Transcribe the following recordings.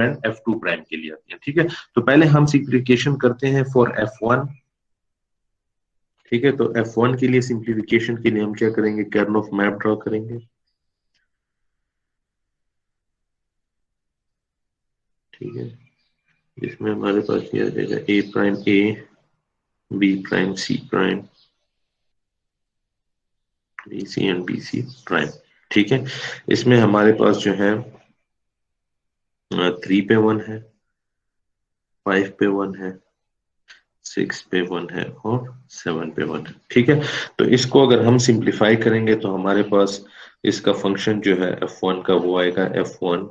And F2 prime के लिए आते हैं। ठीक है, तो पहले हम सिंप्लीफिकेशन करते हैं फॉर F1। ठीक है, तो F1 के लिए सिंप्लीफिकेशन के लिए हम क्या करेंगे, कर्नल ऑफ मैप ड्रॉ करेंगे। ठीक है, इसमें हमारे पास ये आ जाएगा A prime A, B prime C prime, B C and B C prime. ठीक है, इसमें हमारे पास जो है 3 पे 1 है, 5 पे 1 है, 6 पे 1 है और 7 पे 1 है। ठीक है, तो इसको अगर हम सिंप्लीफाई करेंगे तो हमारे पास इसका फंक्शन जो है F1 का वो आएगा F1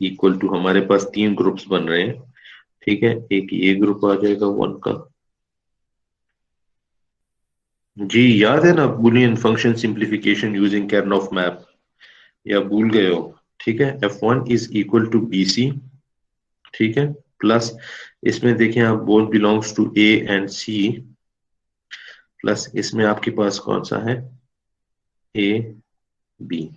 इक्वल टू, हमारे पास 3 ग्रुप्स बन रहे हैं। ठीक है, एक ये ग्रुप आ जाएगा 1 का, जी याद है ना Boolean function simplification using Karnaugh of map, या भूल गए हो। ठीक है, F1 is equal to BC। ठीक है, प्लस इसमें देखिए आप both belongs to A and C, plus इसमें आपके पास कौन सा है, A B।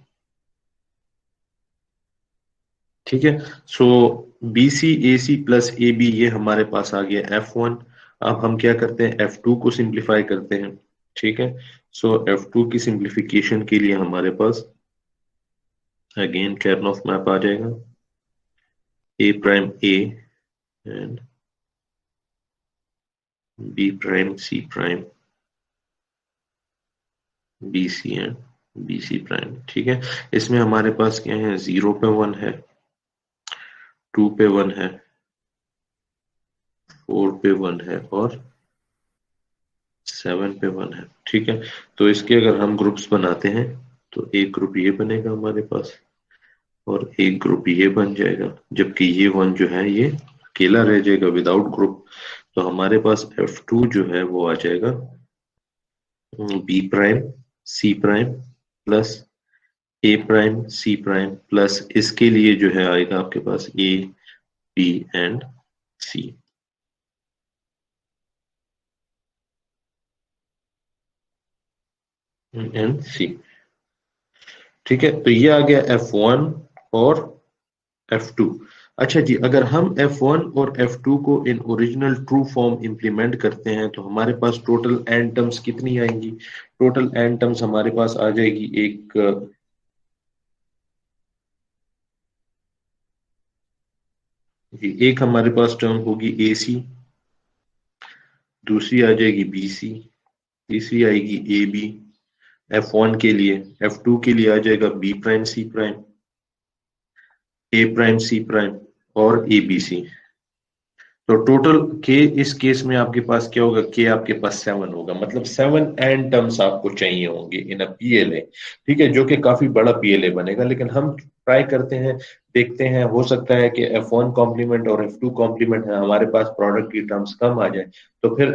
ठीक है, सो BC AC प्लस AB ये हमारे पास आ गया F1। अब हम क्या करते हैं, F2 को सिंप्लीफाई करते हैं। ठीक है, सो F2 की सिंप्लीफिकेशन के लिए हमारे पास अगेन कर्नल ऑफ मैप आ जाएगा, A prime A and B prime C prime, BC and BC prime. ठीक है, इसमें हमारे पास क्या है, 0 पे 1 है, 2 पे 1 है, 4 पे 1 है और 7 पे 1 है। ठीक है, तो इसके अगर हम ग्रुप्स बनाते हैं तो एक ग्रुप ये बनेगा हमारे पास और एक ग्रुप ये बन जाएगा, जबकि ये 1 जो है ये अकेला रह जाएगा विदाउट ग्रुप। तो हमारे पास F2 जो है वो आ जाएगा B prime C prime plus A prime C prime, plus इसके लिए जो है आएगा आपके पास A B and C। And C। ठीक है, तो ये आ गया F1 और F2। अच्छा जी, अगर हम F1 और F2 को in original true form implement करते हैं तो हमारे पास टोटल एन टर्म्स कितनी आएंगी, टोटल एन टर्म्स हमारे पास आ जाएगी एक, जी एक हमारे पास टर्म होगी AC, दूसरी आ जाएगी BC, तीसरी आएगी AB F1 के लिए, F2 के लिए आ जाएगा B prime C prime, A prime C prime और ABC। तो टोटल के इस केस में आपके पास क्या होगा, के आपके पास 7 होगा, मतलब 7 एन टर्म्स आपको चाहिए होंगे इन अ PLA। ठीक है, जो कि काफी बड़ा PLA बनेगा, लेकिन हम ट्राई करते हैं, देखते हैं, हो सकता है कि F1 कॉम्प्लीमेंट और F2 कॉम्प्लीमेंट है हमारे पास प्रोडक्ट की टर्म्स कम आ जाए, तो फिर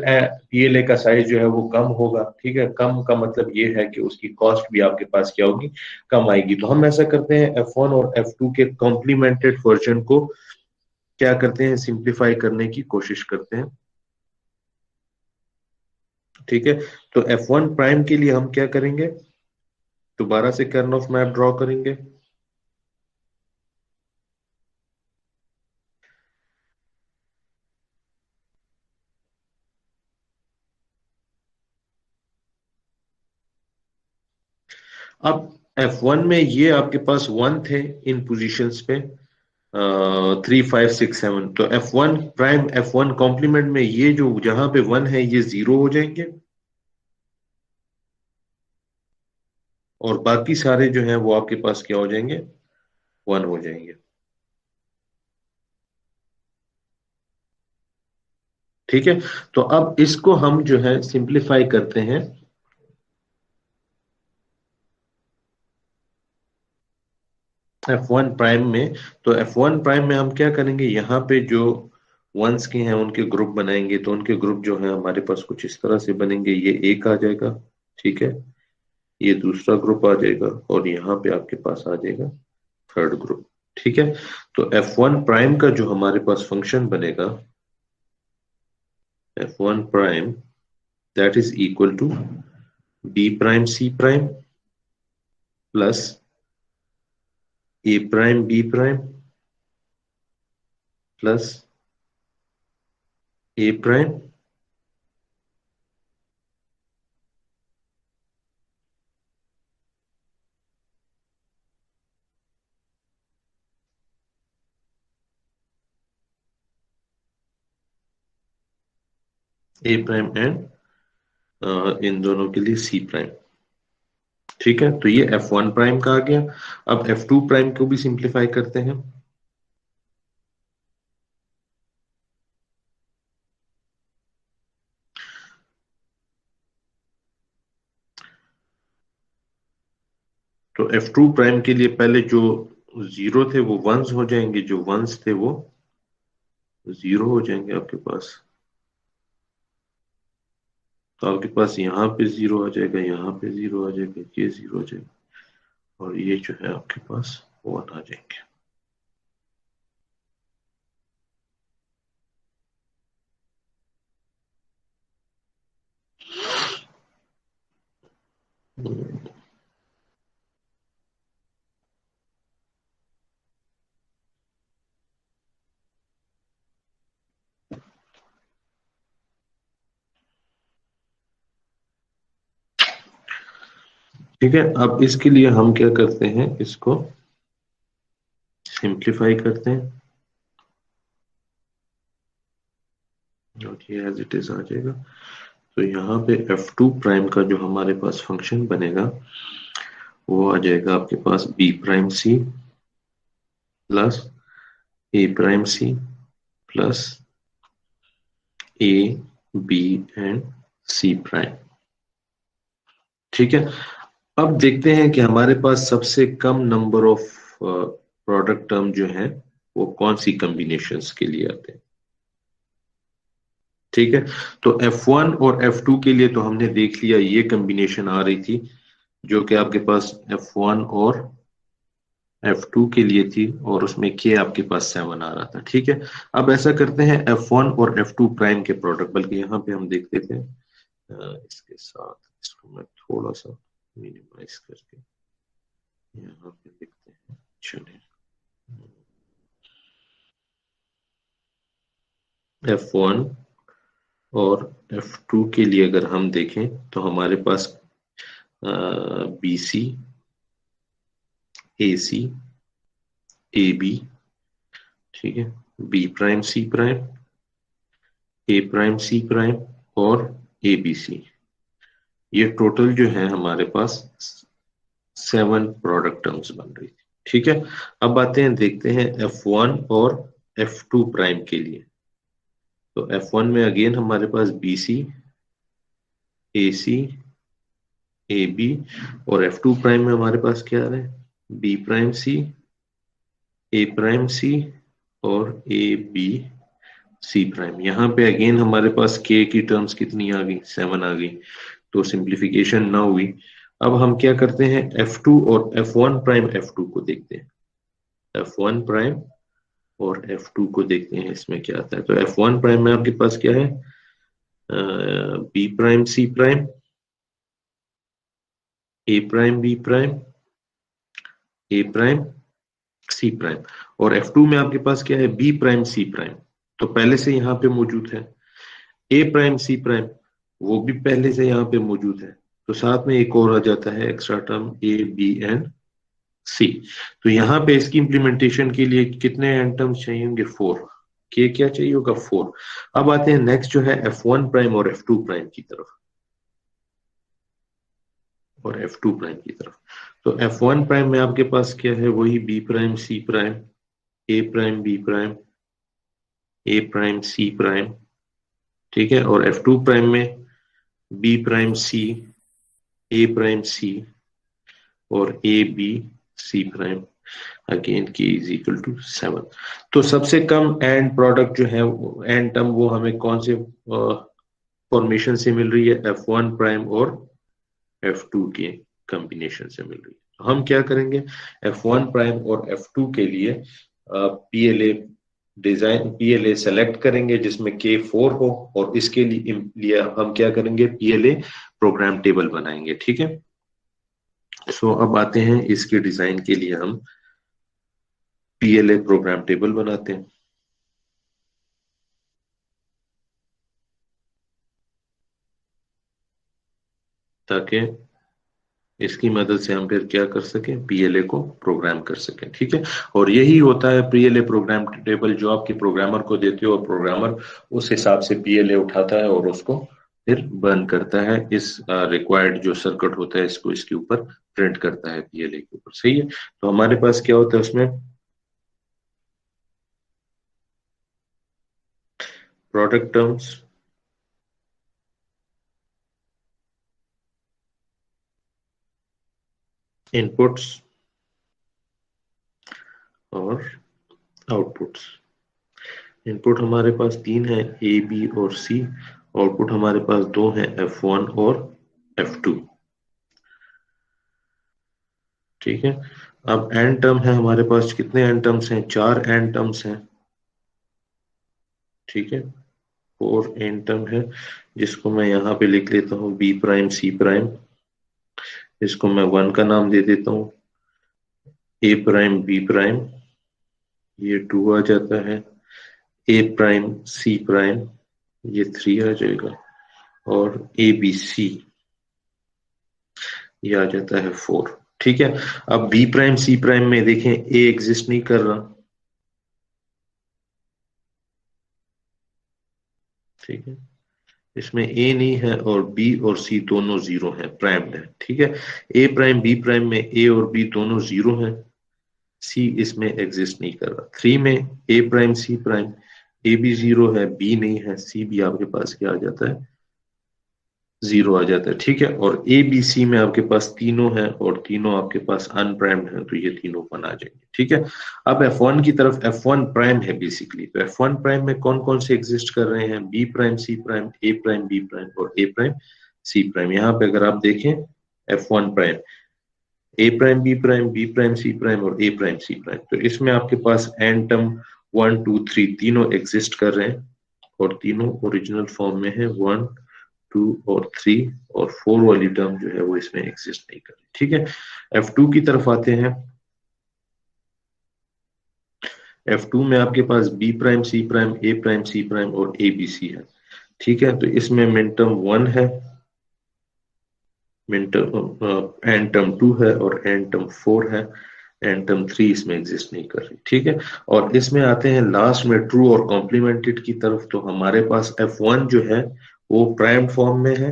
PLA का साइज जो है वो कम होगा। ठीक है, कम का मतलब ये है कि उसकी कॉस्ट भी आपके पास क्या होगी, कम आएगी। तो हम ऐसा करते हैं, F1 और F2 के कॉम्प्लीमेंटेड वर्जन को क्या करते हैं, सिंप्लीफाई करने की कोशिश करते हैं। ठीक है, तो F1 प्राइम के लिए हम क्या करेंगे, दोबारा से कर्नल ऑफ मैप ड्रॉ करेंगे। अब F1 में ये आपके पास 1 थे इन पोजीशंस पे, 3 5 6 7, तो F1 प्राइम F1 कॉम्प्लीमेंट में ये जो जहां पे 1 है ये 0 हो जाएंगे और बाकी सारे जो हैं वो आपके पास क्या हो जाएंगे, 1 हो जाएंगे। ठीक है, तो अब इसको हम जो है सिंप्लीफाई करते हैं F1 प्राइम में। तो F1 प्राइम में हम क्या करेंगे, यहाँ पे जो वंस के हैं उनके ग्रुप बनाएंगे, तो उनके ग्रुप जो है हमारे पास कुछ इस तरह से बनेंगे, ये एक आ जाएगा। ठीक है, ये दूसरा ग्रुप आ जाएगा और यहाँ पे आपके पास आ जाएगा थर्ड ग्रुप। ठीक है, तो F1 प्राइम का जो हमारे पास फंक्शन बनेगा, F1 prime that is equal to B prime C prime plus A prime B prime plus A prime A prime and इन दोनों के लिए सी प्राइम। ठीक है, तो ये F1 प्राइम का आ गया। अब F2 प्राइम को भी सिंप्लीफाई करते हैं। तो F2 प्राइम के लिए पहले जो जीरो थे वो वंस हो जाएंगे, जो वंस थे वो जीरो हो जाएंगे आपके पास। तो आपके पास यहाँ पे जीरो आ जाएगा, यहाँ पे जीरो आ जाएगा, ये जीरो आ जाएगा, और ये जो है आपके पास वन आ जाएंगे। ठीक है, अब इसके लिए हम क्या करते हैं, इसको सिंप्लीफाई करते हैं और ये एज इट इज आ जाएगा। तो यहाँ पे F2 प्राइम का जो हमारे पास फंक्शन बनेगा वो आ जाएगा आपके पास B prime C plus A prime C plus A B and C prime. ठीक है, अब देखते हैं कि हमारे पास सबसे कम नंबर ऑफ प्रोडक्ट टर्म जो है वो कौन सी कॉम्बिनेशंस के लिए आते हैं। ठीक है, तो F1 और F2 के लिए तो हमने देख लिया, ये कॉम्बिनेशन आ रही थी जो कि आपके पास F1 और F2 के लिए थी, और उसमें K आपके पास 7 आ रहा था। ठीक है, अब ऐसा करते हैं F1 और F2 प्राइम के प्रोडक्ट, बल्कि यहाँ पे हम देखते थे इसके साथ इसको मैं थोड़ा सा मिनिमाइज करके यहाँ पे देखते हैं। चलिए, F1 और F2 के लिए अगर हम देखें तो हमारे पास BC AC AB, ठीक है, B prime C prime, A prime C prime और ABC, ये टोटल जो है हमारे पास 7 प्रोडक्ट टर्म्स बन रही थी। ठीक है, अब आते हैं देखते हैं F1 और F2 प्राइम के लिए। तो F1 में अगेन हमारे पास BC AC AB, और F2 प्राइम में हमारे पास क्या आ रहा है, B prime C A prime C और AB C प्राइम। यहाँ पे अगेन हमारे पास K की टर्म्स कितनी आ गई, 7 आ गई, तो सिंप्लीफिकेशन ना हुई। अब हम क्या करते हैं, F2 और F1 प्राइम F2 को देखते हैं, F1 प्राइम और F2 को देखते हैं इसमें क्या आता है। तो F1 प्राइम में आपके पास क्या है, B prime C prime, A prime B prime, A prime C prime, और F2 में आपके पास क्या है, B प्राइम C प्राइम, तो पहले से यहाँ पे मौजूद है। A प्राइम C प्राइम वो भी पहले से यहाँ पे मौजूद है, तो साथ में एक और आ जाता है extra term A B and C। तो यहाँ पे इसकी इंप्लीमेंटेशन के लिए कितने एंड टर्म्स चाहिए होंगे, 4। के क्या चाहिए होगा, 4। अब आते हैं नेक्स्ट जो है F1 प्राइम और F2 प्राइम की तरफ, और F2 प्राइम की तरफ। तो F1 प्राइम में आपके पास क्या है, वही B prime C prime, A prime B prime, A prime C prime, ठीक है, और F2 प्राइम में B prime C, A prime C और A B C prime, again K is equal to 7। तो सबसे कम एंड प्रोडक्ट जो है, and term, वो हमें कौन से फॉर्मेशन से मिल रही है, F1 प्राइम और F2 के कॉम्बिनेशन से मिल रही है। तो हम क्या करेंगे, F1 प्राइम और F2 के लिए PLA सेलेक्ट करेंगे जिसमें K4 हो, और इसके लिए हम क्या करेंगे, PLA प्रोग्राम टेबल बनाएंगे। ठीक है, सो अब आते हैं इसके डिजाइन के लिए हम PLA प्रोग्राम टेबल बनाते हैं। ताकि इसकी मदद से हम फिर क्या कर सकें, पीएलए को प्रोग्राम कर सकें। ठीक है, और यही होता है पीएलए प्रोग्राम टेबल जो आपके प्रोग्रामर को देते हो, और प्रोग्रामर उस हिसाब से पीएलए उठाता है और उसको फिर बर्न करता है। इस रिक्वायर्ड जो सर्किट होता है इसको इसके ऊपर प्रिंट करता है पीएलए के ऊपर। सही है, तो हमारे पास क्या होता है उसमें, प्रोडक्ट टर्म्स, इनपुट्स और आउटपुट्स। इनपुट हमारे पास तीन है, ए बी और सी। आउटपुट हमारे पास दो हैं, F1 और F2। ठीक है, अब एन टर्म है हमारे पास, कितने एन टर्म्स हैं, चार एन टर्म्स हैं। ठीक है, फोर एन टर्म है, जिसको मैं यहाँ पे लिख लेता हूँ बी प्राइम सी प्राइम। इसको मैं वन का नाम दे देता हूँ, ए प्राइम बी प्राइम, ये टू आ जाता है, ए प्राइम सी प्राइम, ये थ्री आ जाएगा, और ए बी सी ये आ जाता है फोर। ठीक है, अब बी प्राइम सी प्राइम में देखें ए एग्जिस्ट नहीं कर रहा। ठीक है, इसमें ए नहीं है और बी और सी दोनों जीरो है, प्राइम्ड है। ठीक है, ए प्राइम बी प्राइम में ए और बी दोनों जीरो हैं, सी इसमें एग्जिस्ट नहीं कर रहा। थ्री में ए प्राइम सी प्राइम, ए भी जीरो है, बी नहीं है, सी भी आपके पास क्या आ जाता है, जीरो आ जाता है। ठीक है, और ए बी सी में आपके पास तीनों हैं और तीनों आपके पास अनप्राइम्ड है, तो ये तीनों वन आ जाएंगे। ठीक है, अब F1 की तरफ, F1 प्राइम है बेसिकली, तो F1 प्राइम में कौन कौन से एग्जिस्ट कर रहे हैं, B prime C prime, A prime B prime और ए प्राइम सी प्राइम। यहाँ पे अगर आप देखें F1 prime, A prime B prime C prime और ए प्राइम सी प्राइम, तो इसमें आपके पास N term one two three तीनों एग्जिस्ट कर रहे हैं, और तीनों ओरिजिनल फॉर्म में है, वन टू और थ्री, और फोर वाली टर्म जो है वो इसमें एग्जिस्ट नहीं कर रही। ठीक है, F2 की तरफ आते हैं। F2 में आपके पास B prime C prime, A prime C prime और ए बी सी है। ठीक है, तो इसमें मिनटर्म वन है, मिनटर्म एन टर्म टू है और एन टर्म फोर है, एन टर्म थ्री इसमें एग्जिस्ट नहीं कर रही। ठीक है, और इसमें आते हैं लास्ट में ट्रू और कॉम्प्लीमेंटेड की तरफ। तो हमारे पास F1 जो है वो प्राइम फॉर्म में है,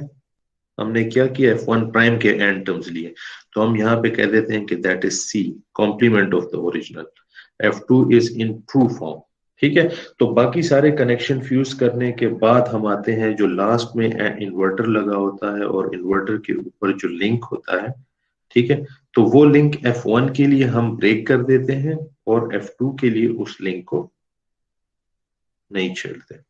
हमने क्या किया, F1 प्राइम के एन टर्म्स लिए, तो हम यहाँ पे कह देते हैं कि that is C, complement of the original. F2 is in true form. ठीक है, तो बाकी सारे कनेक्शन फ्यूज करने के बाद हम आते हैं जो लास्ट में इन्वर्टर लगा होता है, और इन्वर्टर के ऊपर जो लिंक होता है। ठीक है, तो वो लिंक F1 के लिए हम ब्रेक कर देते हैं, और F2 के लिए उस लिंक को नहीं छेड़ते।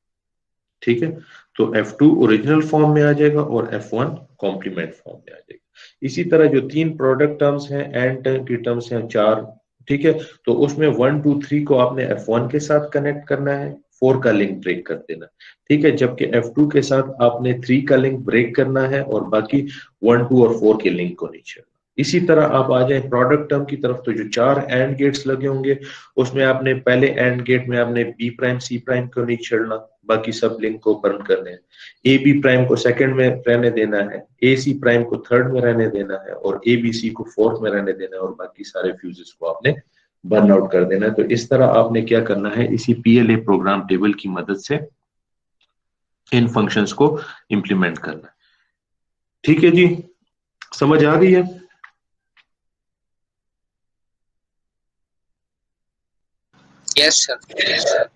ठीक है, तो F2 ओरिजिनल फॉर्म में आ जाएगा और F1 कॉम्प्लीमेंट फॉर्म में आ जाएगा। इसी तरह जो तीन प्रोडक्ट टर्म्स हैं, एंड टर्म की टर्म्स हैं चार। ठीक है, तो उसमें वन टू थ्री को आपने F1 के साथ कनेक्ट करना है, फोर का लिंक ब्रेक कर देना। ठीक है, जबकि F2 के साथ आपने थ्री का लिंक ब्रेक करना है, और बाकी वन टू और फोर के लिंक को नहीं छेड़ना। इसी तरह आप आ जाए प्रोडक्ट टर्म की तरफ, तो जो चार एंड गेट्स लगे होंगे उसमें आपने पहले एंड गेट में आपने बी प्राइम सी प्राइम को नहीं छेड़ना, बाकी सब लिंक को बर्न करने हैं। ए बी प्राइम को सेकंड में रहने देना है, ए सी प्राइम को थर्ड में रहने देना है, और ए बी सी को फोर्थ में रहने देना है, और बाकी सारे फ्यूजेस को आपने बर्न आउट कर देना है। तो इस तरह आपने क्या करना है, इसी पीएलए प्रोग्राम टेबल की मदद से इन फंक्शंस को इंप्लीमेंट करना है। ठीक है जी, समझ आ गई है? Yes sir.